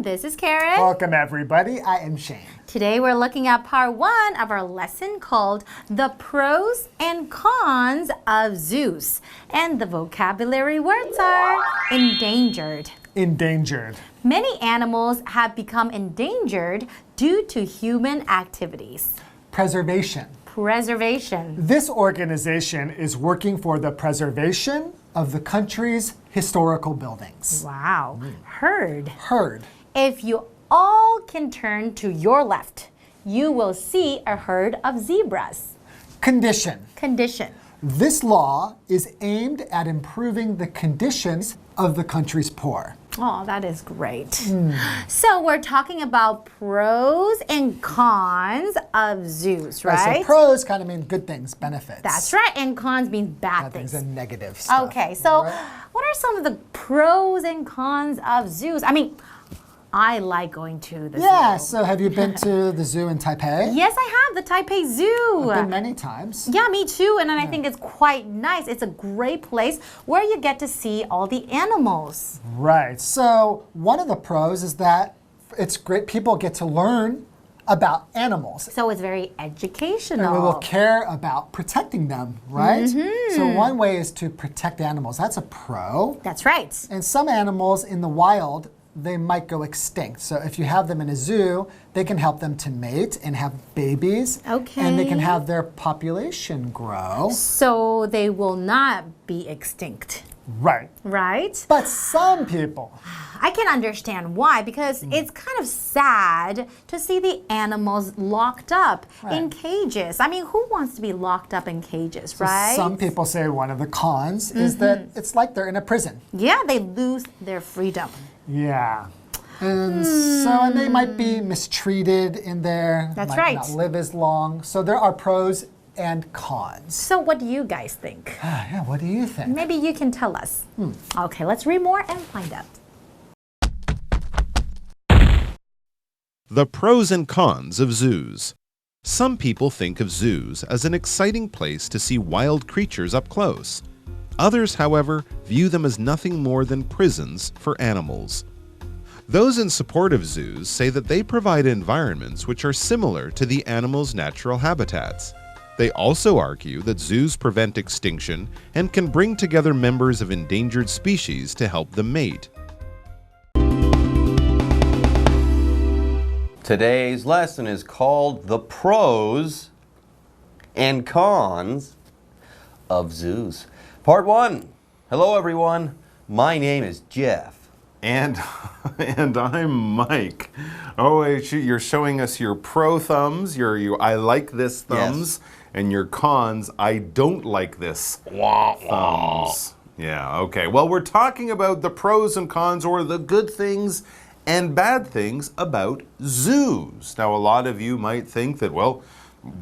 this is Karen. Welcome, everybody. I am Shane. Today we're looking at part 1 of our lesson called The Pros and Cons of Zoos. And the vocabulary words are endangered. Endangered. Many animals have become endangered due to human activities. Preservation. Preservation. This organization is working for the preservation of the country's historical buildings. Wow. Herd. Herd. If you all can turn to your left, you will see a herd of zebras. Condition. Condition. This law is aimed at improving the conditions of the country's poor. Oh, that is great. So we're talking about pros and cons of zoos, right? So pros kind of mean good things, benefits. That's right, and cons mean bad things. And negative stuff. Okay, so right? What are some of the pros and cons of zoos? I mean, I like going to the zoo. Yeah, so have you been to the zoo in Taipei? Yes, I have, the Taipei Zoo. I've been many times. Yeah, me too, and I think it's quite nice. It's a great place where you get to see all the animals. Right, so one of the pros is that it's great, people get to learn about animals. So it's very educational. And we will care about protecting them, right? So one way is to protect animals. That's a pro. That's right. And some animals in the wild, they might go extinct. So if you have them in a zoo, they can help them to mate and have babies. Okay. And they can have their population grow. So they will not be extinct. Right. Right? But some people. I can understand why, because it's kind of sad to see the animals locked up in cages. I mean, who wants to be locked up in cages, right? Some people say one of the cons is that it's like they're in a prison. Yeah, they lose their freedom. Yeah. And so they might be mistreated in there. That's might right. not live as long. So there are pros and cons. So what do you guys think? Yeah, what do you think? Maybe you can tell us. Okay, let's read more and find out. The pros and cons of zoos. Some people think of zoos as an exciting place to see wild creatures up close. Others, however, view them as nothing more than prisons for animals. Those in support of zoos say that they provide environments which are similar to the animals' natural habitats. They also argue that zoos prevent extinction and can bring together members of endangered species to help them mate. Today's lesson is called The Pros and Cons of Zoos. Part 1. Hello, everyone. My name is Jeff. And I'm Mike. Oh, you're showing us your pro thumbs, your I like this thumbs, and your cons, I don't like this thumbs. Yeah, okay. Well, we're talking about the pros and cons, or the good things and bad things about zoos. Now, a lot of you might think that, well,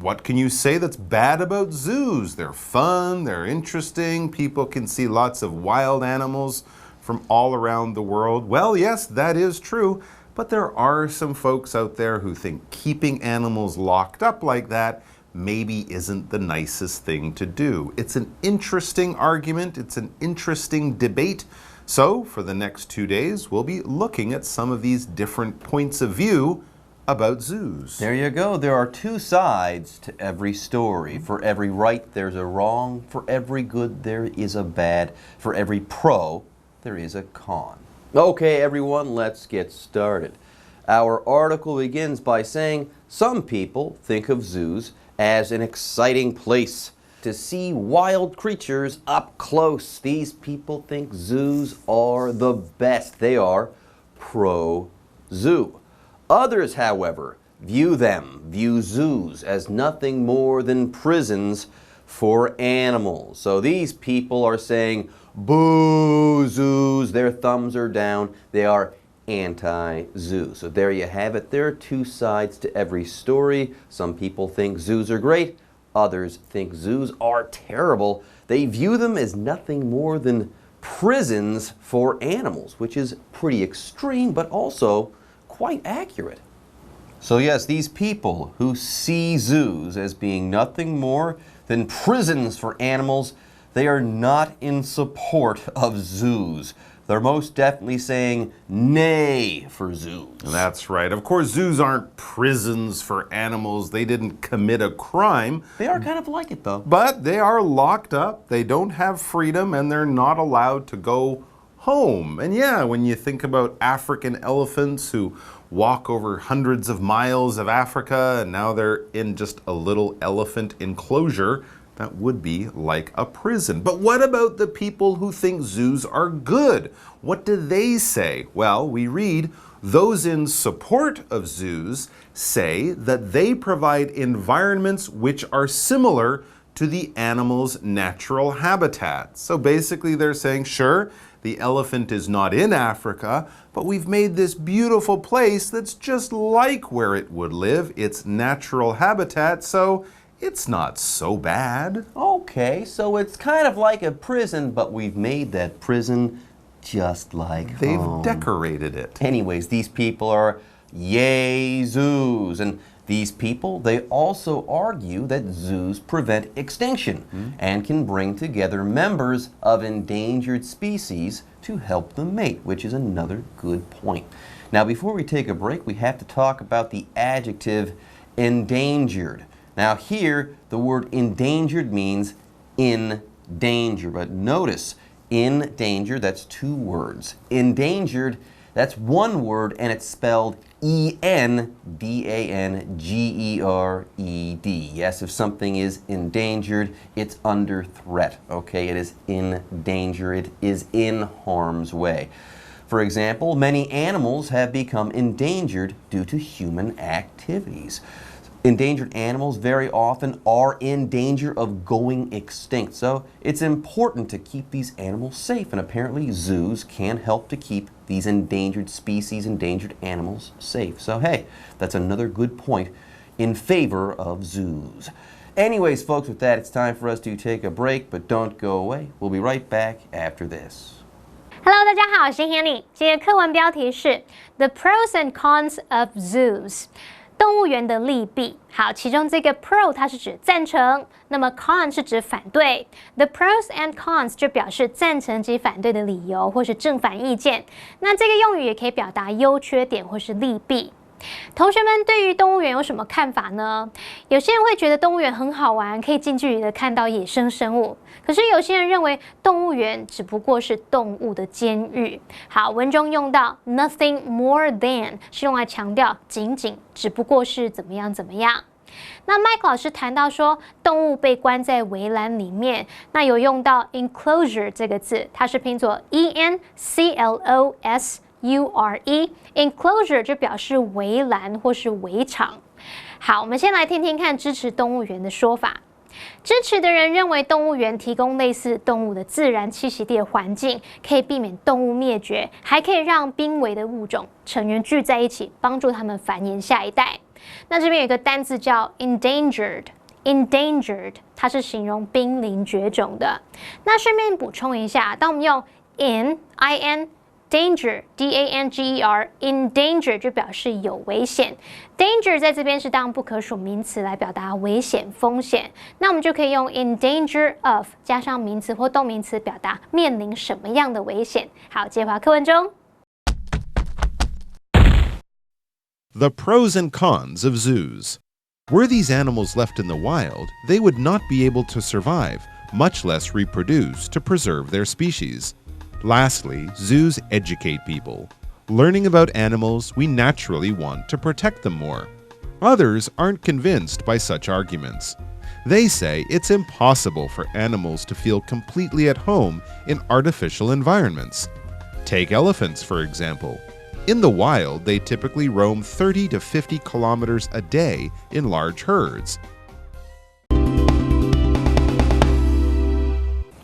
what can you say that's bad about zoos? They're fun, they're interesting, people can see lots of wild animals from all around the world. Well, yes, that is true, but there are some folks out there who think keeping animals locked up like that maybe isn't the nicest thing to do. It's an interesting argument, it's an interesting debate. So, for the next 2 days, we'll be looking at some of these different points of view about zoos. There you go. There are two sides to every story. For every right, there's a wrong. For every good, there is a bad. For every pro, there is a con. Okay, everyone, let's get started. Our article begins by saying some people think of zoos as an exciting place to see wild creatures up close. These people think zoos are the best. They are pro-zoo. Others, however, view zoos as nothing more than prisons for animals. So these people are saying, boo zoos, their thumbs are down, they are anti-zoo. So there you have it. There are two sides to every story. Some people think zoos are great, others think zoos are terrible. They view them as nothing more than prisons for animals, which is pretty extreme, but also quite accurate. So yes, these people who see zoos as being nothing more than prisons for animals, they are not in support of zoos. they're most definitely saying nay for zoos. That's right. Of course, zoos aren't prisons for animals. They didn't commit a crime. They are kind of like it, though. But they are locked up. They don't have freedom, and they're not allowed to go home. And yeah, when you think about African elephants who walk over hundreds of miles of Africa, and now they're in just a little elephant enclosure, that would be like a prison. But what about the people who think zoos are good? What do they say? Well, we read, those in support of zoos say that they provide environments which are similar to the animal's natural habitat. So basically they're saying, sure, the elephant is not in Africa, but we've made this beautiful place that's just like where it would live, its natural habitat, so it's not so bad. Okay, so it's kind of like a prison, but we've made that prison just like They've home. decorated it. Anyways, these people are yay zoos. And these people, they also argue that zoos prevent extinction and can bring together members of endangered species to help them mate, which is another good point. Now, before we take a break, we have to talk about the adjective endangered. Now here, the word endangered means in danger, but notice, in danger, that's two words. Endangered, that's one word, and it's spelled E-N-D-A-N-G-E-R-E-D. Yes, if something is endangered, it's under threat, okay? It is in danger, it is in harm's way. For example, many animals have become endangered due to human activities. Endangered animals very often are in danger of going extinct. So it's important to keep these animals safe, and apparently zoos can help to keep these endangered species, endangered animals safe. So hey, that's another good point in favor of zoos. Anyways, folks, with that, it's time for us to take a break, but don't go away. We'll be right back after this. Hello， 大家好，我是 Hanny。今天课文标题是 The Pros and Cons of Zoos。动物园的利弊。好，其中这个 pro 它是指赞成，那么 con 是指反对。The pros and cons 就表示赞成及反对的理由或是正反意见。那这个用语也可以表达优缺点或是利弊。同学们对于动物园有什么看法呢？有些人会觉得动物园很好玩，可以近距离的看到野生生物。可是有些人认为动物园只不过是动物的监狱。好，文中用到 nothing more than 是用来强调仅仅只不过是怎么样怎么样。那 Mike 老师谈到说，动物被关在围栏里面，那有用到 enclosure 这个字，它是拼作 enclosure，enclosure 就表示围栏或是围场。好，我们先来听听看支持动物园的说法。支持的人认为动物园提供类似动物的自然栖息地的环境，可以避免动物灭绝，还可以让濒危的物种成员聚在一起，帮助他们繁衍下一代。那这边有一个单字叫 endangered， 它是形容濒临绝种的。那顺便补充一下，当我们用 danger D-A-N-G-E-R in danger 就表示有危险 ，danger 在这边是当不可数名词来表达危险风险，那我们就可以用 in danger of 加上名词或动名词表达面临什么样的危险。好，接回到课文中。The pros and cons of zoos. Were these animals left in the wild, they would not be able to survive, much less reproduce to preserve their species. Lastly, zoos educate people. Learning about animals, we naturally want to protect them more. Others aren't convinced by such arguments. They say it's impossible for animals to feel completely at home in artificial environments. Take elephants, for example. In the wild, they typically roam 30 to 50 kilometers a day in large herds.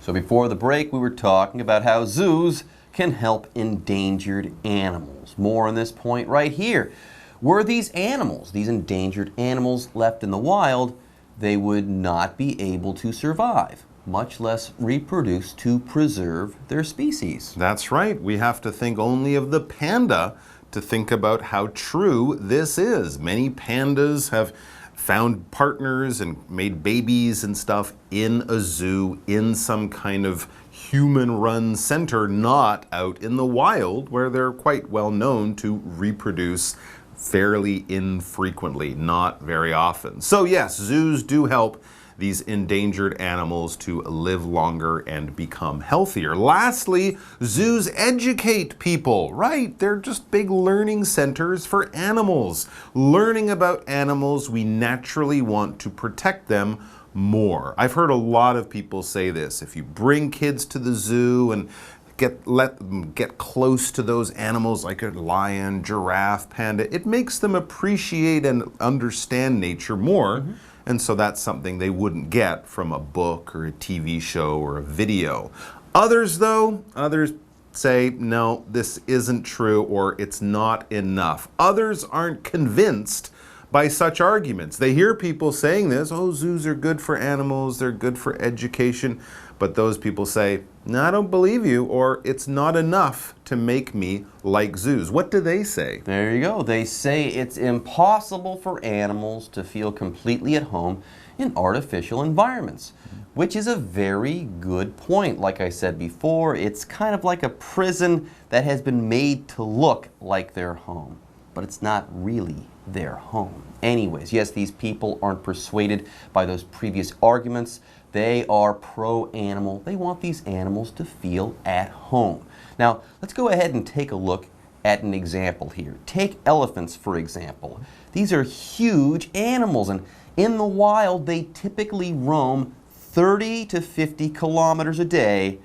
So before the break, we were talking about how zoos can help endangered animals. More on this point right here. Were these animals, these endangered animals left in the wild, they would not be able to survive, much less reproduce to preserve their species. That's right. We have to think only of the panda to think about how true this is. Many pandas have found partners and made babies and stuff in a zoo, in some kind of human-run center, not out in the wild where they're quite well known to reproduce fairly infrequently, not very often. So yes, zoos do help these endangered animals to live longer and become healthier. Lastly, zoos educate people, right? They're just big learning centers for animals. Learning about animals, we naturally want to protect them more. I've heard a lot of people say this. If you bring kids to the zoo and let them get close to those animals like a lion, giraffe, panda, it makes them appreciate and understand nature more. And so that's something they wouldn't get from a book or a TV show or a video. Others say, no, this isn't true, or it's not enough. Others aren't convinced by such arguments. They hear people saying this, oh, zoos are good for animals, they're good for education. But those people say, no, I don't believe you, or it's not enough to make me like zoos. What do they say? There you go. They say it's impossible for animals to feel completely at home in artificial environments, which is a very good point. Like I said before, it's kind of like a prison that has been made to look like their home, but it's not really their home. Anyways, yes, these people aren't persuaded by those previous arguments. They are pro-animal. They want these animals to feel at home. Now, let's go ahead and take a look at an example here. Take elephants, for example. These are huge animals, and in the wild, they typically roam 30 to 50 kilometers a day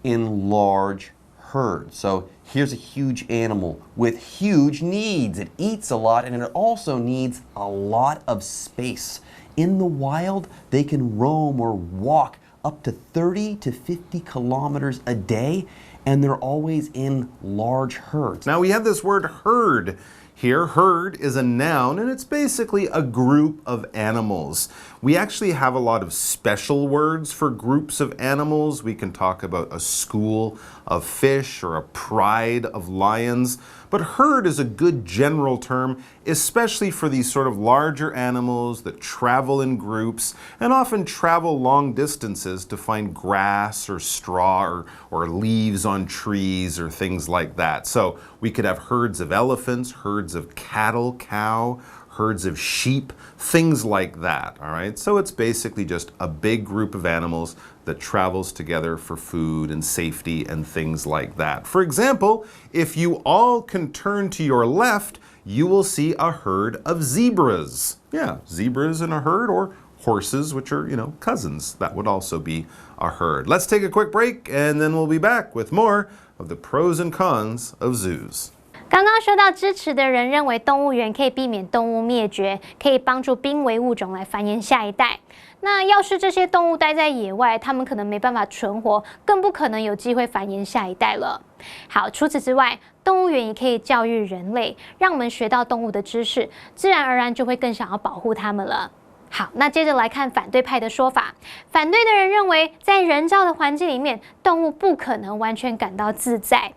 in large herds. So here's a huge animal with huge needs. It eats a lot, and it also needs a lot of space. In the wild, they can roam or walk up to 30 to 50 kilometers a day, and they're always in large herds. Now we have this word herd here. Herd is a noun, and it's basically a group of animals. We actually have a lot of special words for groups of animals. We can talk about a school of fish or a pride of lions. But herd is a good general term, especially for these sort of larger animals that travel in groups and often travel long distances to find grass or straw or leaves on trees or things like that. So we could have herds of elephants, herds of cattle, cow, herds of sheep, things like that, all right? So it's basically just a big group of animals that travels together for food and safety and things like that. For example, if you all can turn to your left, you will see a herd of zebras. Yeah, zebras in a herd, or horses, which are, cousins. That would also be a herd. Let's take a quick break, and then we'll be back with more of the pros and cons of zoos. 刚刚说到支持的人认为动物园可以避免动物灭绝，可以帮助濒危物种来繁衍下一代。那要是这些动物待在野外，它们可能没办法存活，更不可能有机会繁衍下一代了。好，除此之外，动物园也可以教育人类，让我们学到动物的知识，自然而然就会更想要保护它们了。好，那接着来看反对派的说法。反对的人认为，在人造的环境里面，动物不可能完全感到自在。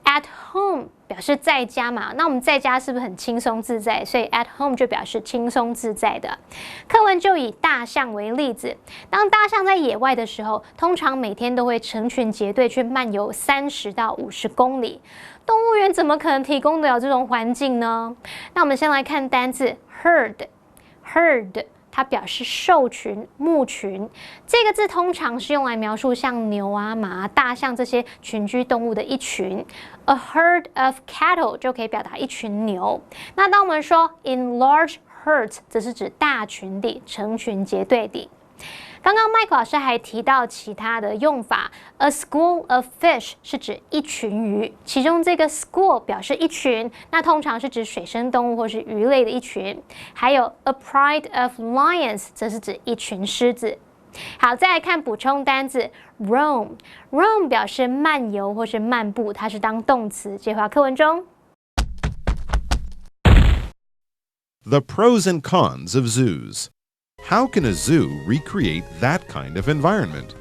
At home 表示在家嘛，那我们在家是不是很轻松自在？所以 at home 就表示轻松自在的。课文就以大象为例子，当大象在野外的时候，通常每天都会成群结队去漫游30到50公里。动物园怎么可能提供得了这种环境呢？那我们先来看单字 herd。它表示兽群、牧群，这个字通常是用来描述像牛啊、马啊、大象这些群居动物的一群。A herd of cattle 就可以表达一群牛。那当我们说 in large herds， 则是指大群地、成群结队地。刚刚麦克老师还提到其他的用法 ，a school of fish 是指一群鱼，其中这个 school 表示一群，那通常是指水生动物或是鱼类的一群。还有 a pride of lions 则是指一群狮子。好，再来看补充单字 roam 表示漫游或是漫步，它是当动词，接回课文中。The pros and cons of zoos. How can a zoo recreate that kind of environment?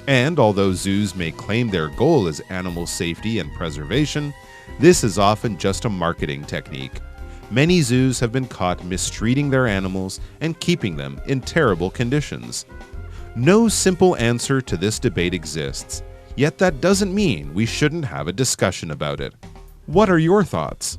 And although zoos may claim their goal is animal safety and preservation, this is often just a marketing technique. Many zoos have been caught mistreating their animals and keeping them in terrible conditions. No simple answer to this debate exists, yet that doesn't mean we shouldn't have a discussion about it. What are your thoughts?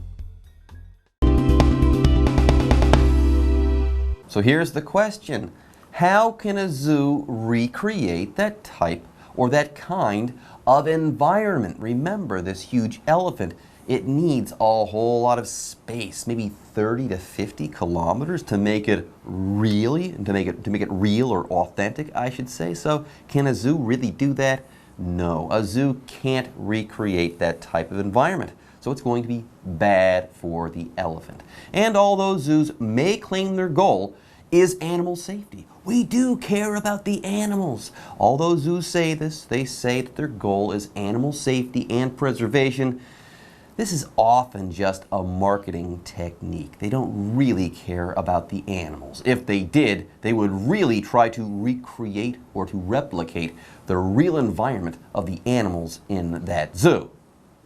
So here's the question. How can a zoo recreate that type or that kind of environment? Remember, this huge elephant, it needs a whole lot of space, maybe 30 to 50 kilometers to make it really, to make it real or authentic, I should say. So can a zoo really do that? No, a zoo can't recreate that type of environment. So it's going to be bad for the elephant. And although zoos may claim their goal is animal safety, we do care about the animals. Although zoos say this, they say that their goal is animal safety and preservation. This is often just a marketing technique. They don't really care about the animals. If they did, they would really try to recreate or to replicate the real environment of the animals in that zoo,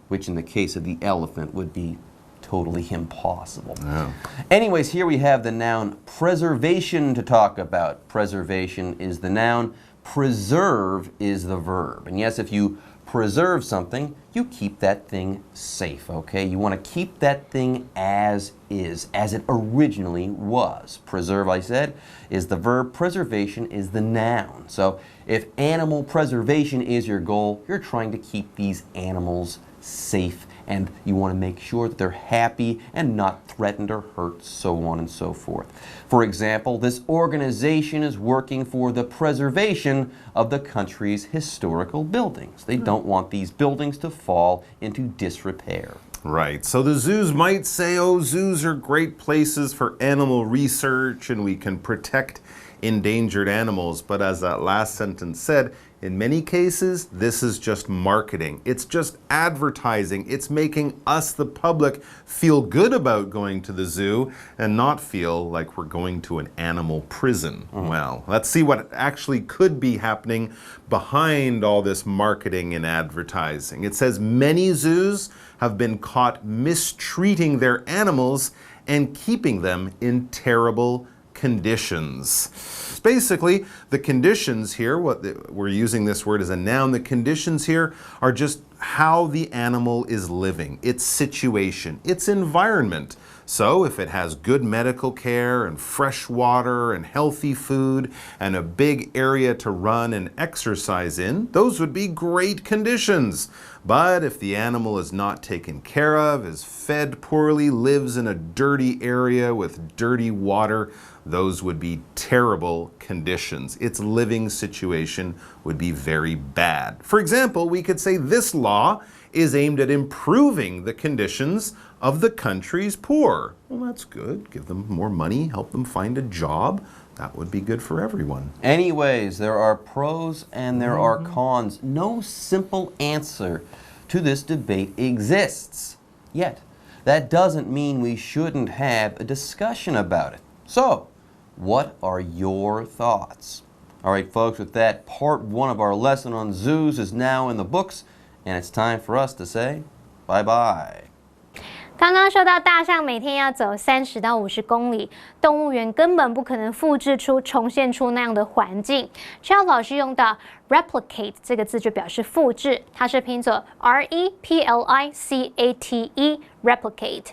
which in the case of the elephant would be totally impossible. Yeah. Anyways, here we have the noun preservation to talk about. Preservation is the noun, preserve is the verb. And yes, if you preserve something, you keep that thing safe, okay? You want to keep that thing as is, as it originally was. Preserve, I said, is the verb. Preservation is the noun. So if animal preservation is your goal, you're trying to keep these animals safe, and you want to make sure that they're happy and not threatened or hurt, so on and so forth. For example, this organization is working for the preservation of the country's historical buildings. They don't want these buildings to fall into disrepair. Right. So the zoos might say, oh, zoos are great places for animal research and we can protect endangered animals. But as that last sentence said, in many cases, this is just marketing. It's just advertising. It's making us, the public, feel good about going to the zoo and not feel like we're going to an animal prison. Well, let's see what actually could be happening behind all this marketing and advertising. It says many zoos have been caught mistreating their animals and keeping them in terrible conditions. Basically, the conditions here, we're using this word as a noun, the conditions here are just how the animal is living, its situation, its environment. So if it has good medical care and fresh water and healthy food and a big area to run and exercise in, those would be great conditions. But if the animal is not taken care of, is fed poorly, lives in a dirty area with dirty water, those would be terrible conditions. Its living situation would be very bad. For example, we could say this law is aimed at improving the conditions of the country's poor. Well, that's good. Give them more money, help them find a job. That would be good for everyone. Anyways, there are pros and there are cons. No simple answer to this debate exists. Yet, that doesn't mean we shouldn't have a discussion about it. So, what are your thoughts? All right, folks, with that, part 1 of our lesson on zoos is now in the books, and it's time for us to say bye-bye. 刚刚说到大象每天要走30到50公里，动物园根本不可能复制出、重现出那样的环境。Charles 老师用到 replicate 这个字就表示复制，它是拼作 replicate。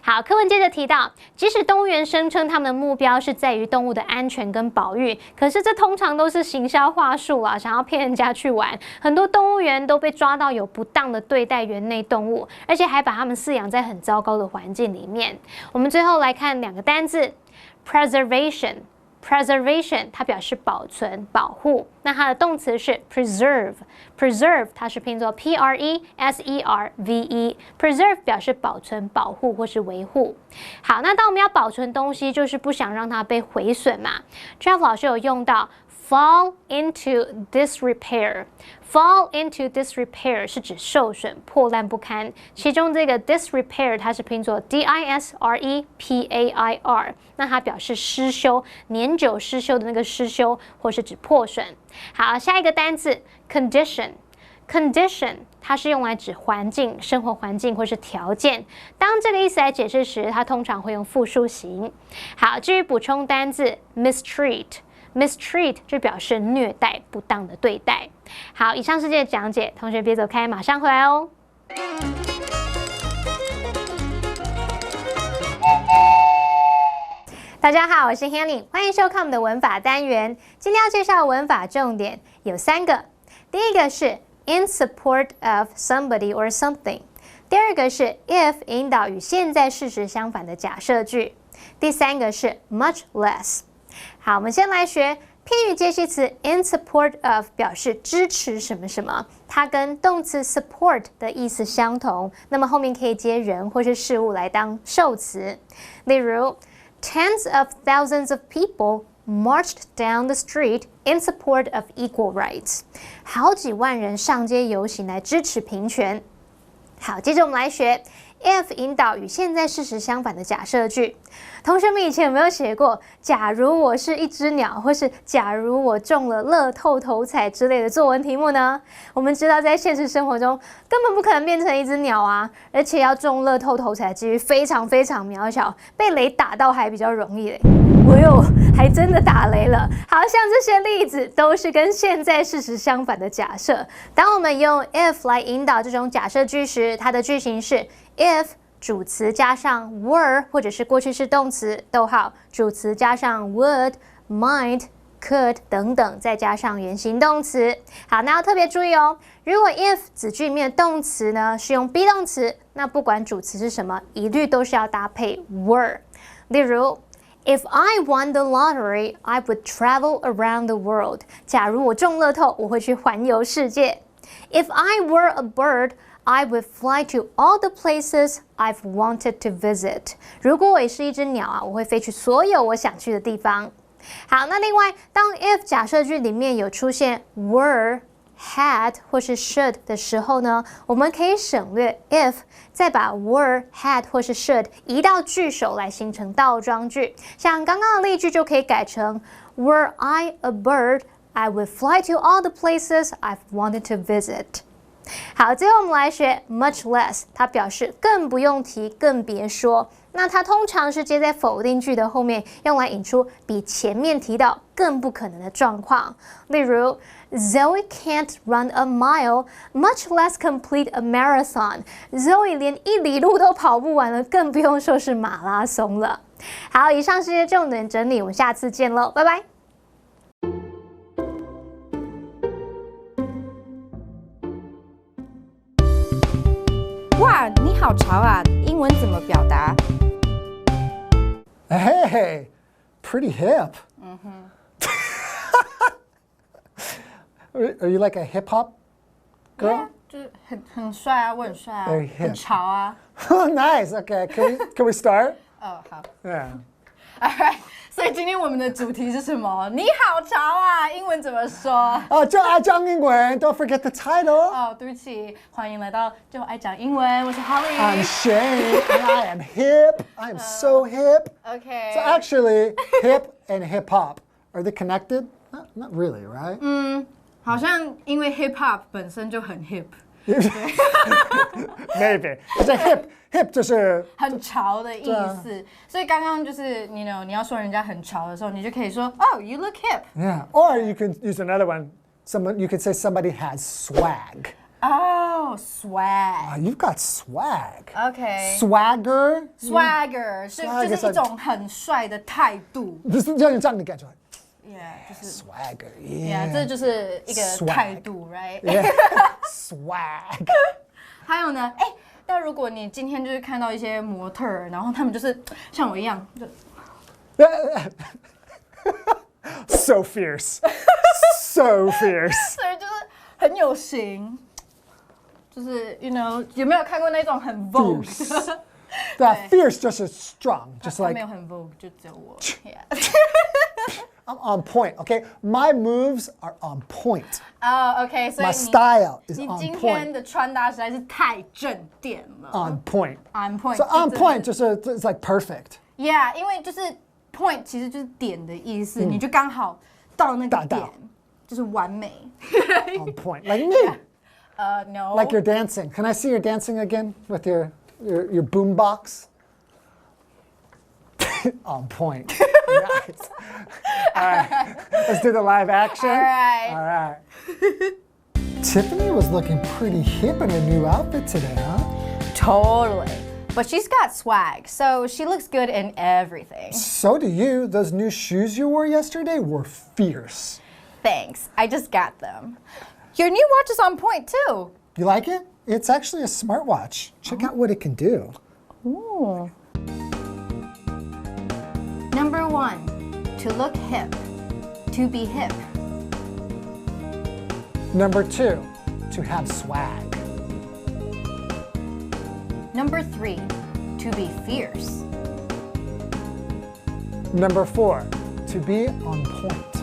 好，课文接着提到，即使动物园声称他们的目标是在于动物的安全跟保育，可是这通常都是行销话术啦，想要骗人家去玩。很多动物园都被抓到有不当的对待园内动物，而且还把它们饲养在很糟糕的环境里面。我们最后来看2个单字 ，preservation。Preservation 它表示保存、保护，那它的动词是 preserve。preserve 它是拼作 preserve。preserve 表示保存、保护或是维护。好，那当我们要保存东西，就是不想让它被毁损嘛。Jeff 老师有用到 fall into disrepair。fall into disrepair 是指受损、破烂不堪。其中这个 disrepair 它是拼作 disrepair，那它表示失修、年久失修的那个失修，或是指破损。好，下一个单字 condition。condition 它是用来指环境、生活环境或是条件。当这个意思来解释时，它通常会用复数型。好，至于补充单字 mistreat 就表示虐待、不当的对待。好，以上是这个讲解，同学别走开，马上回来哦。大家好，我是 Hanny， 欢迎收看我们的文法单元。今天要介绍的文法重点有3个，第一个是 in support of somebody or something， 第二个是 if 引导与现在事实相反的假设句，第3个是 much less。好，我们先来学片语介系词 in support of 表示支持什么什么，它跟动词 support 的意思相同，那么后面可以接人或是事物来当受词。例如Tens of thousands of people marched down the street in support of equal rights. 好几万人上街游行来支持平权。好，接着我们来学 if 引导与现在事实相反的假设句。同学们以前有没有写过假如我是一只鸟，或是假如我中了乐透头彩之类的作文题目呢？我们知道在现实生活中根本不可能变成一只鸟啊，而且要中乐透头彩的几率非常非常渺小，被雷打到还比较容易嘞。还真的打雷了。好像这些例子都是跟现在事实相反的假设。当我们用 if 来引导这种假设句时，它的句型是 if 主词加上 were 或者是过去式动词，逗号主词加上 would、might、could 等等，再加上原形动词。好，那要特别注意哦，如果 if 子句里面的动词呢是用 be 动词，那不管主词是什么，一律都是要搭配 were。例如If I won the lottery, I would travel around the world. 假如我中乐透，我会去环游世界。If I were a bird, I would fly to all the places I've wanted to visit. 如果我也是一只鸟啊，我会飞去所有我想去的地方。好，那另外，当 if 假设句里面有出现 were、had 或是 should 的时候呢，我们可以省略 if， 再把 were、had 或是 should 移到句首来形成倒装句。像刚刚的例句就可以改成 Were I a bird, I would fly to all the places I've wanted to visit. 好，最后我们来学 much less， 它表示更不用提，更别说。那它通常是接在否定句的后面，用来引出比前面提到更不可能的状况。例如 Zoe can't run a mile, much less complete a marathon. Zoe 连1里路都跑不完了，更不用说是马拉松了。好，以上是些重点整理，我们下次见喽，拜拜。哇，你好潮啊！英文怎么表达？ Hey, pretty hip. Are you like a hip hop girl? 就是很帅啊，我很帅啊， Very hip. 很潮啊。Oh, nice. Okay, can we start? 哦，好。Yeah. Alright， 所以今天我们的主题是什么？你好潮啊！英文怎么说？就爱讲英文 Don't forget the title. 哦，对不起，欢迎来到就爱讲英文，我是 Holly。 I'm Shane, and I am hip. I am so hip. OK。So actually, hip and hip hop, are they connected? Not really, right? 好像因为 hip hop 本身就很 hip， Maybe. 这 hip 就是很潮的意思。所以刚刚就是你要说人家很潮的时候，你就可以说 Oh, you look hip. Yeah. Or you can use another one. You could say somebody has swag. Oh, swag. You've got swag. OK. Swagger. Swagger 就是一种很帅的态度。就是要用这样的感觉。Yeah， 就是 Swagger. Yeah， 这就是一个态度 ，right？ Yeah. Swag. 还有呢，但如果你今天就是看到一些模特儿，然后他们就是像我一样，就So fierce. So fierce. 所以就是很有型，就是有没有看过那种很 Vogue 的？对啊 ，fierce 就是 strong, just 他 like 没有很 Vogue，就只有我。Yeah. I'm on point. Okay, my moves are on point. OK， 所以 My style is 你 on 今天 point. 的穿搭实在是太正点了。On point. On point. So on point 就是 it's like perfect. Yeah， 因为就是 point 其实就是点的意思，你就刚好到那个点，就是完美。On point, like me. No. Like you're dancing. Can I see your dancing again with your boom box? On point. Nice. All right. Let's do the live action. All right. All right. Tiffany was looking pretty hip in her new outfit today, huh? Totally. But she's got swag, so she looks good in everything. So do you. Those new shoes you wore yesterday were fierce. Thanks. I just got them. Your new watch is on point, too. You like it? It's actually a smartwatch. Check out what it can do. Ooh. Number 1, to look hip. To be hip. Number 2, to have swag. Number 3, to be fierce. Number 4, to be on point.